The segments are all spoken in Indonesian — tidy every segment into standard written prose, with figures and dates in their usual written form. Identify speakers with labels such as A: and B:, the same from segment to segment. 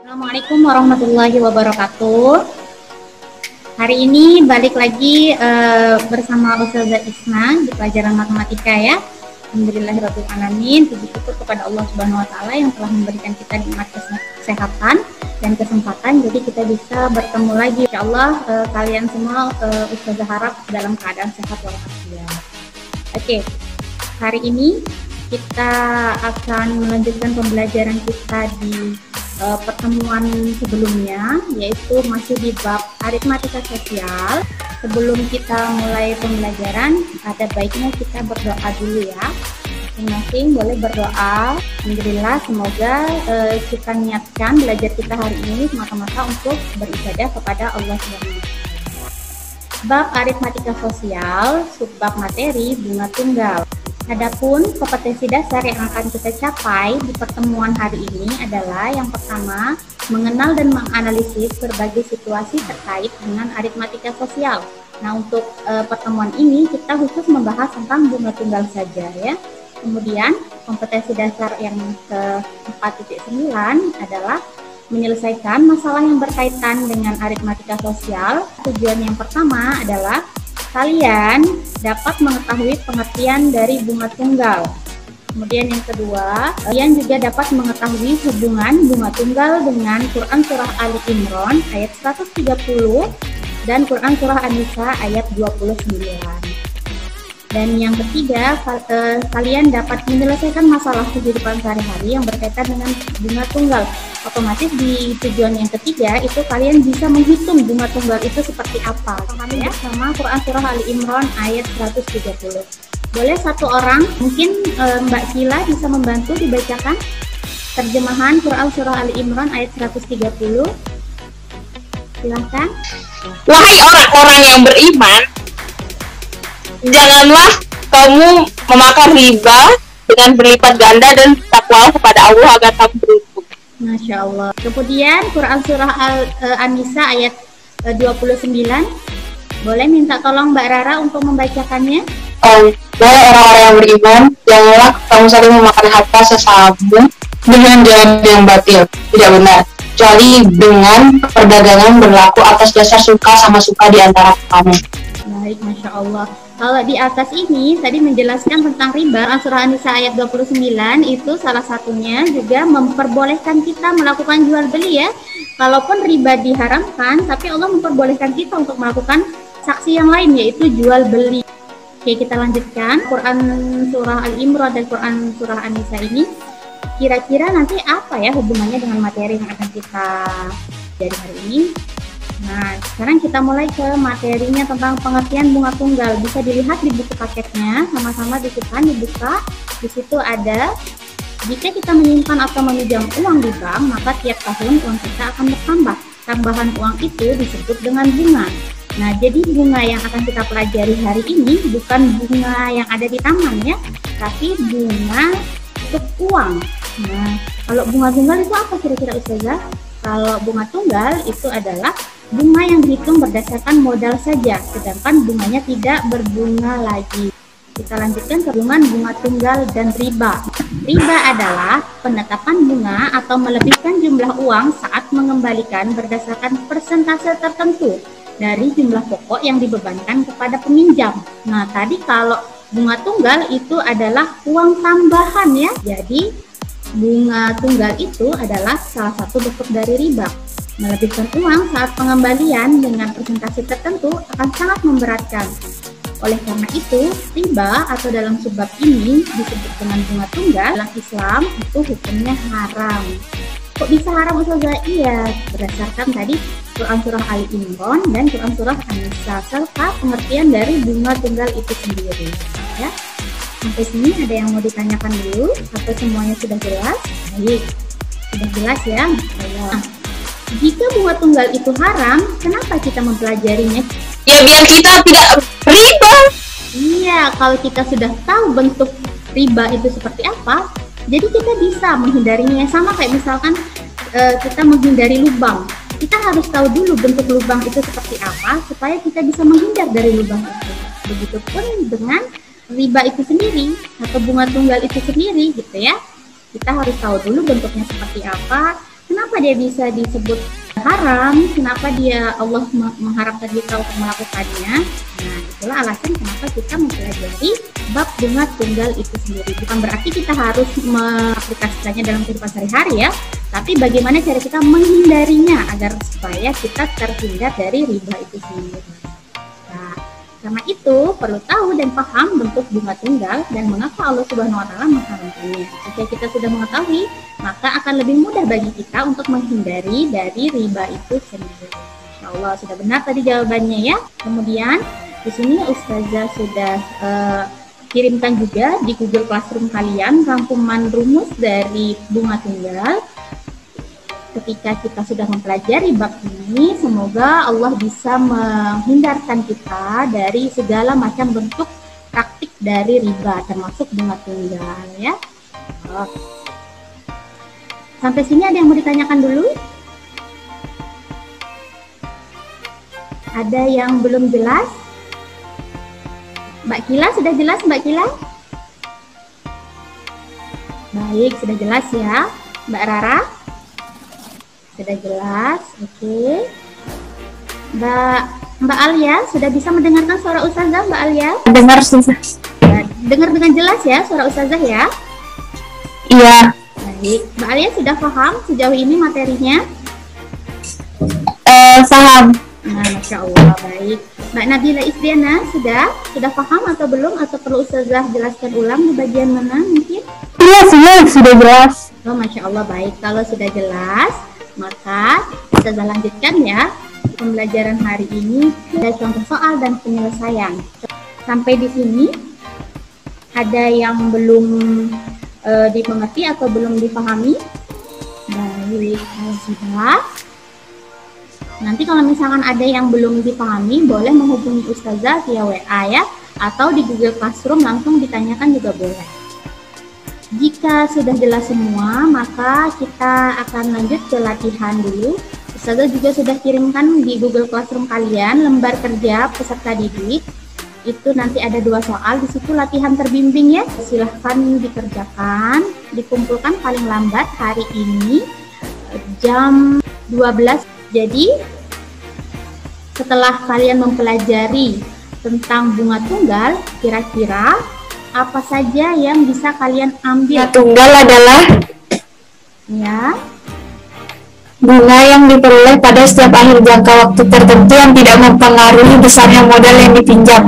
A: Assalamualaikum warahmatullahi wabarakatuh. Hari ini balik lagi bersama Ustazah Isna di pelajaran matematika ya. Alhamdulillahirabbil alamin. Puji syukur kepada Allah Subhanahu wa taala yang telah memberikan kita nikmat kesehatan dan kesempatan jadi kita bisa bertemu lagi. Insyaallah kalian semua Ustazah harap dalam keadaan sehat walafiat. Oke. Hari ini kita akan melanjutkan pembelajaran kita di pertemuan sebelumnya, yaitu masih di bab aritmatika sosial. Sebelum kita mulai pembelajaran, ada baiknya kita berdoa dulu ya. Masing-masing boleh berdoa. Alhamdulillah, semoga kita niatkan belajar kita hari ini semata-mata untuk beribadah kepada Allah Subhanahu wa taala. Bab aritmatika sosial, subbab materi bunga tunggal. Adapun kompetensi dasar yang akan kita capai di pertemuan hari ini adalah yang pertama, mengenal dan menganalisis berbagai situasi terkait dengan aritmatika sosial. Nah, untuk pertemuan ini kita khusus membahas tentang bunga tunggal saja ya. Kemudian kompetensi dasar yang ke-4.9 adalah menyelesaikan masalah yang berkaitan dengan aritmatika sosial. Tujuan yang pertama adalah kalian dapat mengetahui pengertian dari bunga tunggal. Kemudian yang kedua, kalian juga dapat mengetahui hubungan bunga tunggal dengan Quran Surah Ali Imran ayat 130 dan Quran Surah An-Nisa ayat 29. Dan yang ketiga, kalian dapat menyelesaikan masalah kehidupan sehari-hari yang berkaitan dengan bunga tunggal. Otomatis di tujuan yang ketiga itu kalian bisa menghitung bunga tunggal itu seperti apa. Pahami ya, sama Quran Surah Ali Imran ayat 130. Boleh satu orang, mungkin Mbak Sila bisa membantu dibacakan terjemahan Quran Surah Ali Imran ayat 130. Silahkan.
B: Wahai orang-orang yang beriman, janganlah kamu memakan riba dengan berlipat ganda dan takwa kepada Allah agar kamu beruntung.
A: Masya Allah. Kemudian Quran Surah An-Nisa ayat 29. Boleh minta tolong Mbak Rara untuk membacakannya?
B: Wahai orang-orang yang beriman, janganlah kamu saling memakan harta sesama dengan jalan yang batil, tidak benar, kecuali dengan perdagangan berlaku atas dasar suka sama suka di antara kamu.
A: Baik, Masya Allah. Kalau di atas ini tadi menjelaskan tentang riba, Surah An-Nisa ayat 29 itu salah satunya juga memperbolehkan kita melakukan jual beli ya. Kalaupun riba diharamkan, tapi Allah memperbolehkan kita untuk melakukan saksi yang lain yaitu jual beli. Oke, kita lanjutkan Quran Surah Al-Imran dan Quran Surah An-Nisa ini. Kira-kira nanti apa ya hubungannya dengan materi yang akan kita dari hari ini? Nah, sekarang kita mulai ke materinya tentang pengertian bunga tunggal. Bisa dilihat di buku paketnya, sama-sama dibuka, dibuka. Di situ ada, jika kita menyimpan atau meminjam uang di bank, maka tiap tahun uang kita akan bertambah. Tambahan uang itu disebut dengan bunga. Nah, jadi bunga yang akan kita pelajari hari ini bukan bunga yang ada di taman ya, tapi bunga untuk uang. Nah, kalau bunga tunggal itu apa kira-kira Ustazah? Kalau bunga tunggal itu adalah bunga yang dihitung berdasarkan modal saja, sedangkan bunganya tidak berbunga lagi. Kita lanjutkan ke hubungan bunga tunggal dan riba. Riba adalah penetapan bunga atau melebihkan jumlah uang saat mengembalikan berdasarkan persentase tertentu dari jumlah pokok yang dibebankan kepada peminjam. Nah, tadi kalau bunga tunggal itu adalah uang tambahan ya. Jadi, bunga tunggal itu adalah salah satu bentuk dari riba. Melebihkan uang saat pengembalian dengan persentase tertentu akan sangat memberatkan. Oleh karena itu, riba atau dalam subbab ini disebut dengan bunga tunggal, dalam Islam itu hukumnya haram. Kok bisa haram Ustazah? Iya, berdasarkan tadi Quran Surah Ali Imran dan Quran Surah An-Nisa serta pengertian dari bunga tunggal itu sendiri. Ya, sampai sini ada yang mau ditanyakan dulu atau semuanya sudah jelas? Baik, sudah jelas ya. Nah, jika bunga tunggal itu haram, kenapa kita mempelajarinya?
B: Ya biar kita tidak riba.
A: Iya, kalau kita sudah tahu bentuk riba itu seperti apa, jadi kita bisa menghindarinya. Sama kayak misalkan kita menghindari lubang. Kita harus tahu dulu bentuk lubang itu seperti apa, supaya kita bisa menghindar dari lubang itu. Begitupun dengan riba itu sendiri, atau bunga tunggal itu sendiri gitu ya. Kita harus tahu dulu bentuknya seperti apa. kenapa dia bisa disebut haram? Kenapa Allah mengharapkan kita untuk melakukannya? Nah, itulah alasan kenapa kita mempelajari bab bunga tunggal itu sendiri. Bukan berarti kita harus mengaplikasikannya dalam kehidupan sehari-hari ya, tapi bagaimana cara kita menghindarinya agar supaya kita terhindar dari riba itu sendiri. Nah, karena itu perlu tahu dan paham bentuk bunga tunggal dan mengapa Allah Subhanahu wa taala mengharamkannya. Jika kita sudah mengetahui, maka akan lebih mudah bagi kita untuk menghindari dari riba itu sendiri. Insyaallah sudah benar tadi jawabannya ya. Kemudian di sini Ustazah sudah kirimkan juga di Google Classroom kalian rangkuman rumus dari bunga tunggal. Ketika kita sudah mempelajari bab ini, semoga Allah bisa menghindarkan kita dari segala macam bentuk praktik dari riba, termasuk bunga tunggal ya. Sampai sini ada yang mau ditanyakan dulu? Ada yang belum jelas? Mbak Kila sudah jelas, Mbak Kila? Baik, sudah jelas ya. Mbak Rara? Sudah jelas, oke. Mbak Alia, sudah bisa mendengarkan suara Ustazah, Mbak Alia?
B: Dengar Ustazah.
A: Dengar dengan jelas ya suara Ustazah ya?
B: Iya.
A: Baik, Mbak Alia sudah paham sejauh ini materinya?
B: Paham.
A: Nah, Masya Allah, baik. Mbak Nabila Isriana, sudah paham atau belum? Atau perlu Ustazah jelaskan ulang di bagian mana mungkin?
B: Iya, sudah jelas.
A: Oh, Masya Allah, baik. Kalau sudah jelas, maka kita lanjutkan ya pembelajaran hari ini. Ada contoh soal dan penyelesaian. Sampai di sini ada yang belum dimengerti atau belum dipahami? Baik, kalau sudah, nanti kalau misalkan ada yang belum dipahami, boleh menghubungi Ustazah via WA ya, atau di Google Classroom langsung ditanyakan juga boleh. Jika sudah jelas semua, maka kita akan lanjut ke latihan dulu. Ustazah juga sudah kirimkan di Google Classroom kalian lembar kerja peserta didik. Itu nanti ada 2 soal, di situ latihan terbimbing ya. Silahkan dikerjakan, dikumpulkan paling lambat hari ini jam 12. Jadi setelah kalian mempelajari tentang bunga tunggal, kira-kira apa saja yang bisa kalian ambil?
B: Bunga tunggal adalah bunga yang diperoleh pada setiap akhir jangka waktu tertentu yang tidak mempengaruhi besarnya modal yang dipinjam.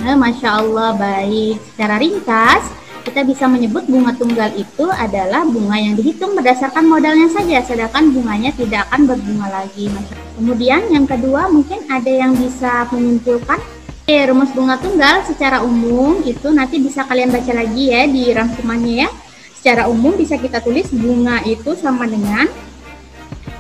A: Masya Allah, baik. Secara ringkas, kita bisa menyebut bunga tunggal itu adalah bunga yang dihitung berdasarkan modalnya saja, sedangkan bunganya tidak akan berbunga lagi. Kemudian yang kedua, mungkin ada yang bisa menyimpulkan rumus bunga tunggal secara umum itu nanti bisa kalian baca lagi ya di rangkumannya ya. Secara umum bisa kita tulis bunga itu sama dengan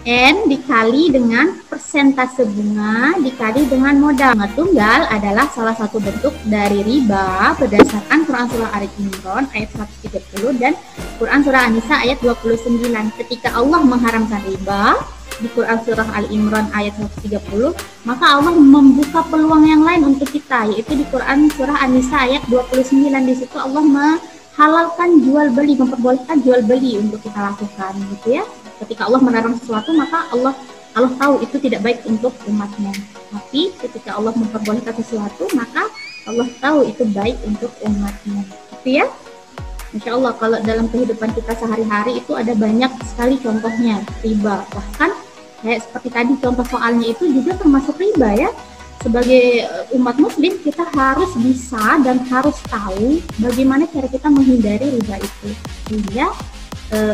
A: N dikali dengan persentase bunga dikali dengan modal. Bunga tunggal adalah salah satu bentuk dari riba berdasarkan Quran Surah Al-Imran ayat 130 dan Quran Surah An-Nisa ayat 29. Ketika Allah mengharamkan riba di Quran Surah Al-Imran ayat 130, maka Allah membuka peluang yang lain untuk kita, yaitu di Quran Surah An-Nisa ayat 29. Di situ Allah menghalalkan jual beli, memperbolehkan jual beli untuk kita lakukan gitu ya. Ketika Allah melarang sesuatu, maka Allah tahu itu tidak baik untuk umatnya. Tapi ketika Allah memperbolehkan sesuatu, maka Allah tahu itu baik untuk umatnya. Gitu ya. Insya Allah kalau dalam kehidupan kita sehari-hari itu ada banyak sekali contohnya riba. Bahkan kayak seperti tadi contoh soalnya itu juga termasuk riba ya. Sebagai umat muslim kita harus bisa dan harus tahu bagaimana cara kita menghindari riba itu. Sehingga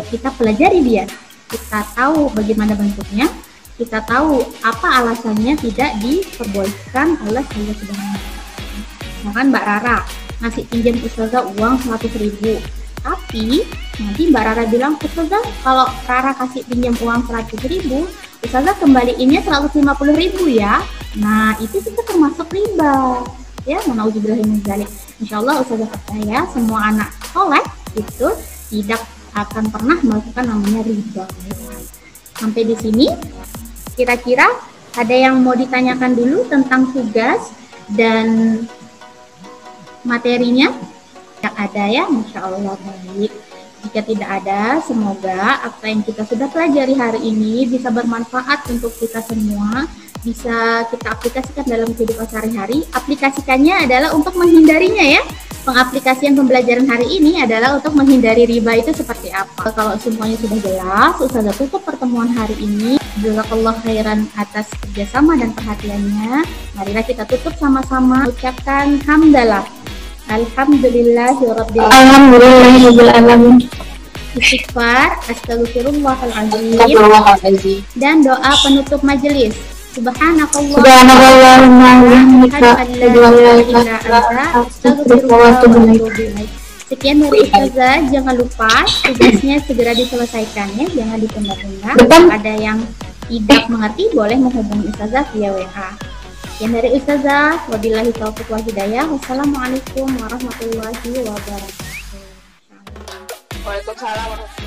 A: kita pelajari dia. Kita tahu bagaimana bentuknya, kita tahu apa alasannya tidak diperbolehkan oleh Allah Subhanahu wa taala. Misalkan Mbak Rara ngasih pinjam Ustazah uang 100.000, tapi nanti Mbak Rara bilang, Ustazah kalau Rara kasih pinjam uang 100.000, Ustazah kembaliinnya 150.000 ya. Nah itu kita termasuk riba ya. Nauzubillahiminzalik. Insyaallah Ustazah percaya semua anak soleh itu tidak akan pernah melakukan namanya riba. Sampai di sini kira-kira ada yang mau ditanyakan dulu tentang tugas dan materinya? Yang ada ya, Masya Allah, baik. Jika tidak ada, semoga apa yang kita sudah pelajari hari ini bisa bermanfaat untuk kita semua, bisa kita aplikasikan dalam kehidupan sehari-hari. Aplikasikannya adalah untuk menghindarinya ya. Pengaplikasian pembelajaran hari ini adalah untuk menghindari riba itu seperti apa. Kalau semuanya sudah jelas, Ustazah tutup pertemuan hari ini. Jazakallah khairan atas kerjasama dan perhatiannya. Marilah kita tutup sama-sama ucapkan hamdalah. Alhamdulillahirabbil alamin. Istighfar, astagfirullahaladzim, dan doa penutup majelis. Sekian dari Ustazah, jangan lupa tugasnya segera diselesaikan ya, jangan ditunda-tunda. Kalau ada yang tidak mengerti boleh menghubungi Ustazah via WA. Sekian dari Ustazah, wabillahi taufiq wal hidayah. Wassalamualaikum warahmatullahi wabarakatuh.
B: Waalaikumsalam.